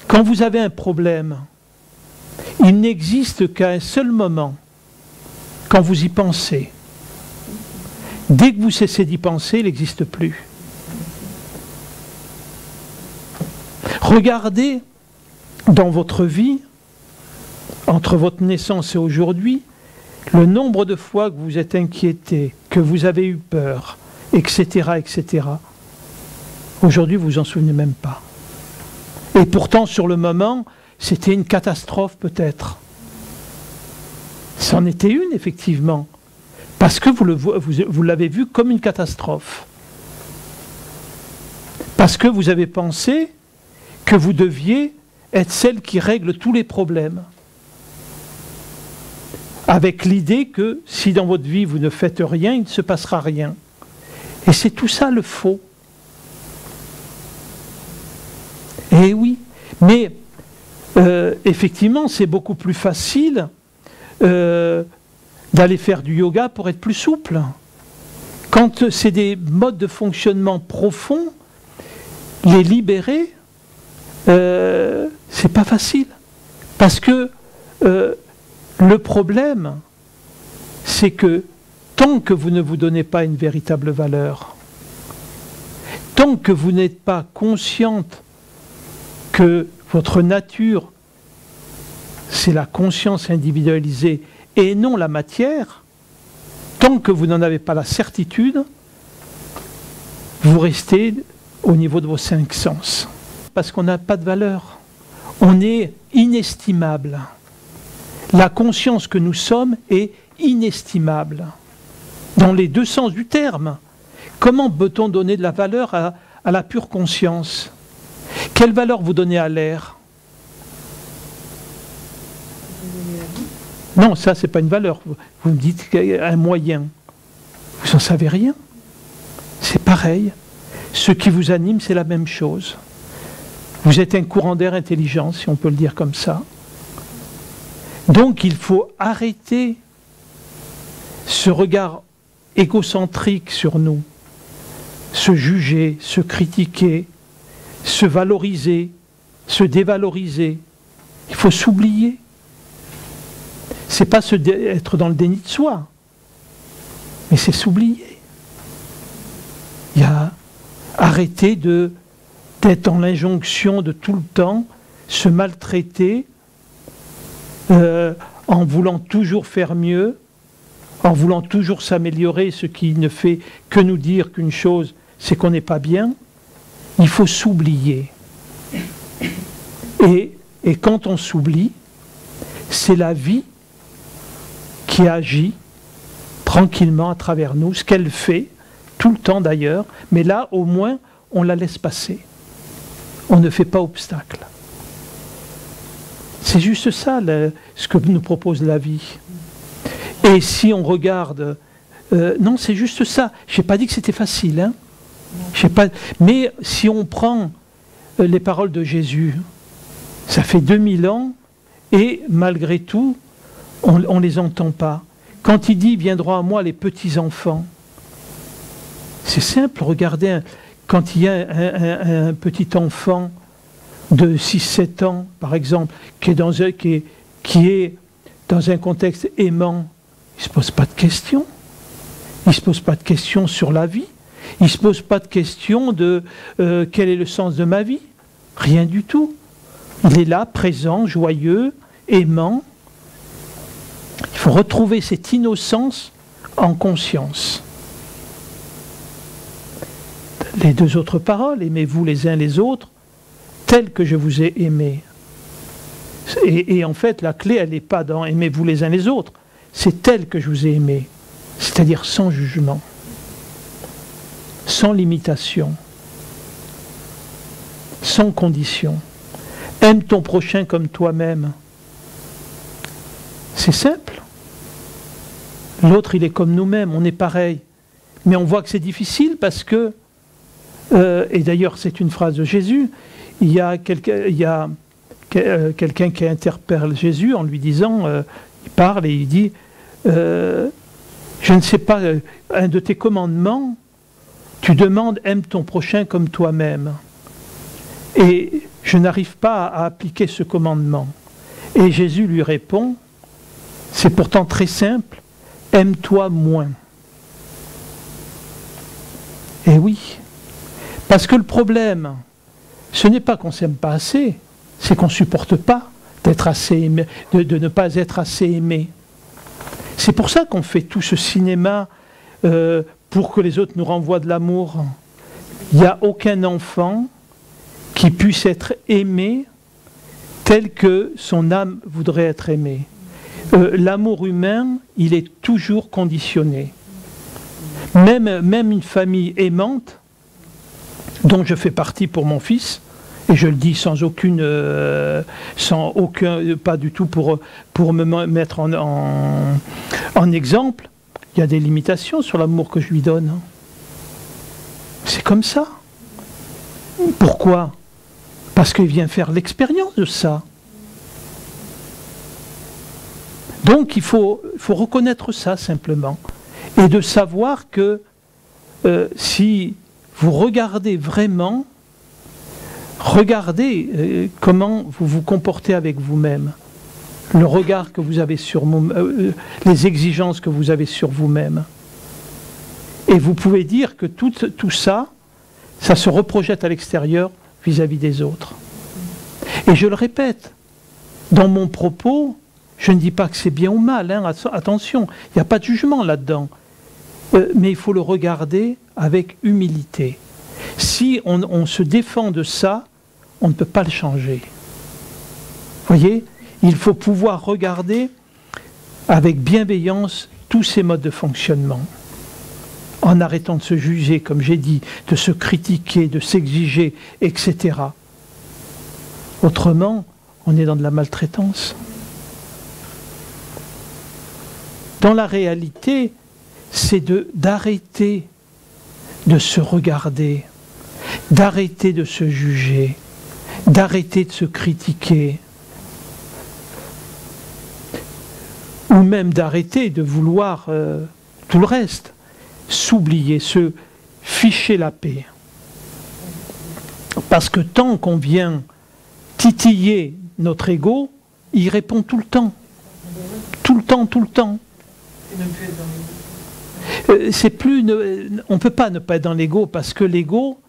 Quand vous avez un problème, il n'existe qu'à un seul moment, quand vous y pensez. Dès que vous cessez d'y penser, il n'existe plus. Regardez dans votre vie, entre votre naissance et aujourd'hui, le nombre de fois que vous êtes inquiété, que vous avez eu peur, etc., etc. Aujourd'hui, vous vous en souvenez même pas. Et pourtant, sur le moment, c'était une catastrophe peut-être. C'en était une, effectivement. Parce que vous l'avez vu comme une catastrophe. Parce que vous avez pensé que vous deviez être celle qui règle tous les problèmes. Avec l'idée que si dans votre vie vous ne faites rien, il ne se passera rien. Et c'est tout ça le faux. Eh oui, mais effectivement, c'est beaucoup plus facile d'aller faire du yoga pour être plus souple. Quand c'est des modes de fonctionnement profonds, les libérer, c'est pas facile. Parce que le problème, c'est que tant que vous ne vous donnez pas une véritable valeur, tant que vous n'êtes pas consciente que votre nature, c'est la conscience individualisée et non la matière, tant que vous n'en avez pas la certitude, vous restez au niveau de vos 5 sens. Parce qu'on n'a pas de valeur. On est inestimable. La conscience que nous sommes est inestimable. Dans les 2 sens du terme. Comment peut-on donner de la valeur à la pure conscience? Quelle valeur vous donnez à l'air? Non, ça, c'est pas une valeur. Vous me dites qu'il y a un moyen. Vous n'en savez rien. C'est pareil. Ce qui vous anime, c'est la même chose. Vous êtes un courant d'air intelligent, si on peut le dire comme ça. Donc, il faut arrêter ce regard égocentrique sur nous, se juger, se critiquer, se valoriser, se dévaloriser. Il faut s'oublier. C'est pas être dans le déni de soi, mais c'est s'oublier. Il y a arrêter d'être dans l'injonction de tout le temps se maltraiter en voulant toujours faire mieux, en voulant toujours s'améliorer, ce qui ne fait que nous dire qu'une chose, c'est qu'on n'est pas bien. Il faut s'oublier. Et quand on s'oublie, c'est la vie qui agit tranquillement à travers nous, ce qu'elle fait, tout le temps d'ailleurs, mais là, au moins, on la laisse passer. On ne fait pas obstacle. C'est juste ça, ce que nous propose la vie. Et si on regarde... non, c'est juste ça. Je n'ai pas dit que c'était facile, hein. Mais si on prend les paroles de Jésus, ça fait 2000 ans, et malgré tout, on ne les entend pas. Quand il dit « viendront à moi les petits-enfants », c'est simple, regardez, quand il y a un petit enfant de 6-7 ans, par exemple, qui est dans un contexte aimant, il ne se pose pas de questions. Il ne se pose pas de questions sur la vie. Il ne se pose pas de questions de quel est le sens de ma vie. Rien du tout. Il est là, présent, joyeux, aimant. Il faut retrouver cette innocence en conscience. Les 2 autres paroles, aimez-vous les uns les autres, tels que je vous ai aimés. Et en fait, la clé, elle n'est pas dans aimez-vous les uns les autres, c'est tel que je vous ai aimés, c'est-à-dire sans jugement, sans limitation, sans condition. Aime ton prochain comme toi-même. C'est simple. L'autre, il est comme nous-mêmes, on est pareil. Mais on voit que c'est difficile parce que, et d'ailleurs c'est une phrase de Jésus, il y a quelqu'un qui interpelle Jésus en lui disant, il parle et il dit, je ne sais pas, un de tes commandements, tu demandes aime ton prochain comme toi-même. Et je n'arrive pas à appliquer ce commandement. Et Jésus lui répond, c'est pourtant très simple, aime-toi moins. Et oui, parce que le problème, ce n'est pas qu'on ne s'aime pas assez, c'est qu'on ne supporte pas d'être assez aimé, de ne pas être assez aimé. C'est pour ça qu'on fait tout ce cinéma pour que les autres nous renvoient de l'amour. Il n'y a aucun enfant qui puisse être aimé tel que son âme voudrait être aimée. L'amour humain, il est toujours conditionné. Même une famille aimante, dont je fais partie pour mon fils, et je le dis sans aucun, pas du tout pour me mettre en exemple, il y a des limitations sur l'amour que je lui donne. C'est comme ça. Pourquoi? Parce qu'il vient faire l'expérience de ça. Donc il faut reconnaître ça simplement. Et de savoir que si vous regardez vraiment, regardez comment vous vous comportez avec vous-même, le regard que vous avez sur les exigences que vous avez sur vous-même. Et vous pouvez dire que tout ça, ça se reprojette à l'extérieur vis-à-vis des autres. Et je le répète, dans mon propos, je ne dis pas que c'est bien ou mal, hein, attention, il n'y a pas de jugement là-dedans. Mais il faut le regarder avec humilité. Si on se défend de ça, on ne peut pas le changer. Vous voyez, il faut pouvoir regarder avec bienveillance tous ces modes de fonctionnement, en arrêtant de se juger, comme j'ai dit, de se critiquer, de s'exiger, etc. Autrement, on est dans de la maltraitance. Dans la réalité, c'est d'arrêter de se regarder, d'arrêter de se juger, d'arrêter de se critiquer, ou même d'arrêter de vouloir tout le reste, s'oublier, se ficher la paix. Parce que tant qu'on vient titiller notre ego, il répond tout le temps. Tout le temps, tout le temps. On ne peut pas ne pas être dans l'ego, parce que l'ego,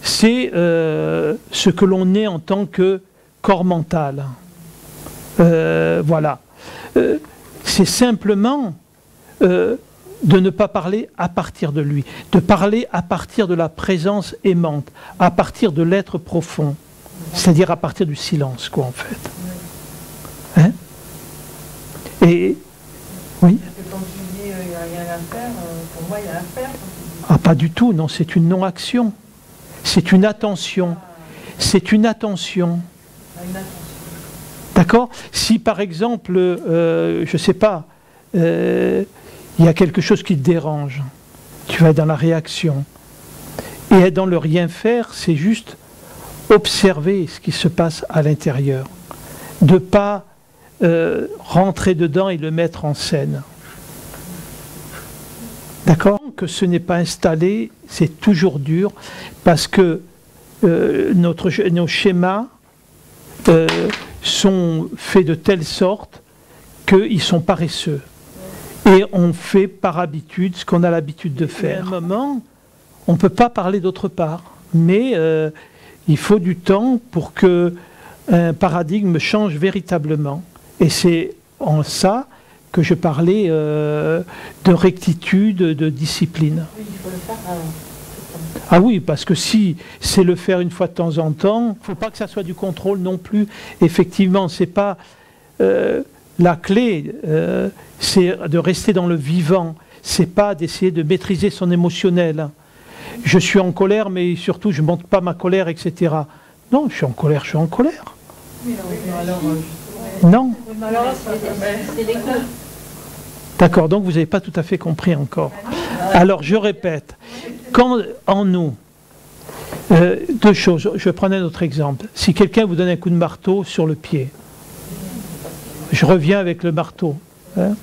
c'est ce que l'on est en tant que corps mental. Voilà. C'est simplement de ne pas parler à partir de lui, de parler à partir de la présence aimante, à partir de l'être profond, c'est-à-dire à partir du silence, quoi, en fait. Hein? Et oui. Parce que quand tu dis il n'y a rien à faire, pour moi il y a à faire. Ah, pas du tout, non, c'est une non-action. C'est une attention. C'est une attention. D'accord? Si par exemple, je ne sais pas, il y a quelque chose qui te dérange, tu vas être dans la réaction. Et être dans le rien faire, c'est juste observer ce qui se passe à l'intérieur. De ne pas rentrer dedans et le mettre en scène. D'accord? Que ce n'est pas installé, c'est toujours dur, parce que nos schémas sont faits de telle sorte qu'ils sont paresseux. Et on fait par habitude ce qu'on a l'habitude de faire. À un moment, on ne peut pas parler d'autre part. Mais il faut du temps pour qu'un paradigme change véritablement. Et c'est en ça que je parlais de rectitude, de discipline. Oui, il faut le faire avant. Ah oui, parce que si c'est le faire une fois de temps en temps, il ne faut pas que ça soit du contrôle non plus. Effectivement, c'est pas... la clé, c'est de rester dans le vivant. C'est pas d'essayer de maîtriser son émotionnel. Je suis en colère, mais surtout, je ne montre pas ma colère, etc. Non, je suis en colère, je suis en colère. Oui, alors, non. alors c'est l'égo. D'accord, donc vous n'avez pas tout à fait compris encore. Alors, je répète, quand en nous, deux choses, je vais prendre un autre exemple. Si quelqu'un vous donne un coup de marteau sur le pied, je reviens avec le marteau. Hein?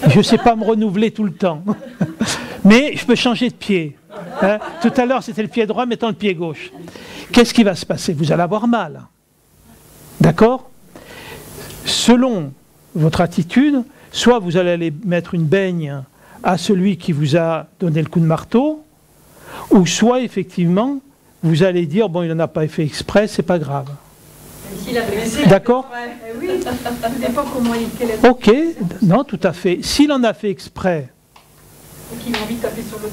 Je ne sais pas me renouveler tout le temps. Mais je peux changer de pied. Hein? Tout à l'heure, c'était le pied droit, mettons le pied gauche. Qu'est-ce qui va se passer? Vous allez avoir mal. D'accord? Selon votre attitude, soit vous allez aller mettre une baigne à celui qui vous a donné le coup de marteau, ou soit, effectivement, vous allez dire, bon, il n'en a pas fait exprès, c'est pas grave. D'accord? Oui, ça dépend comment il... Ok, non, tout à fait. S'il en a fait exprès,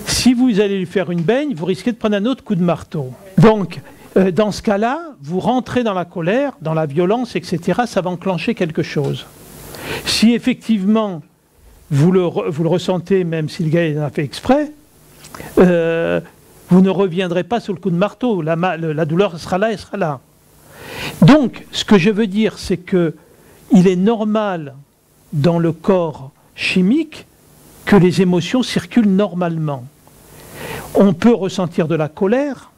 si vous allez lui faire une baigne, vous risquez de prendre un autre coup de marteau. Donc, dans ce cas-là, vous rentrez dans la colère, dans la violence, etc., ça va enclencher quelque chose. Si effectivement, vous le ressentez, même si le gars en a fait exprès, vous ne reviendrez pas sur le coup de marteau. La douleur sera là et sera là. Donc, ce que je veux dire, c'est que il est normal dans le corps chimique que les émotions circulent normalement. On peut ressentir de la colère,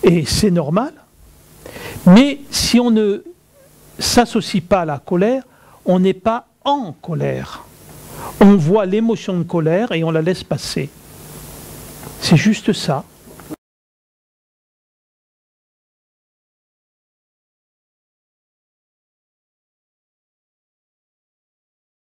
et c'est normal, mais si on ne s'associe pas à la colère, on n'est pas en colère. On voit l'émotion de colère et on la laisse passer. C'est juste ça.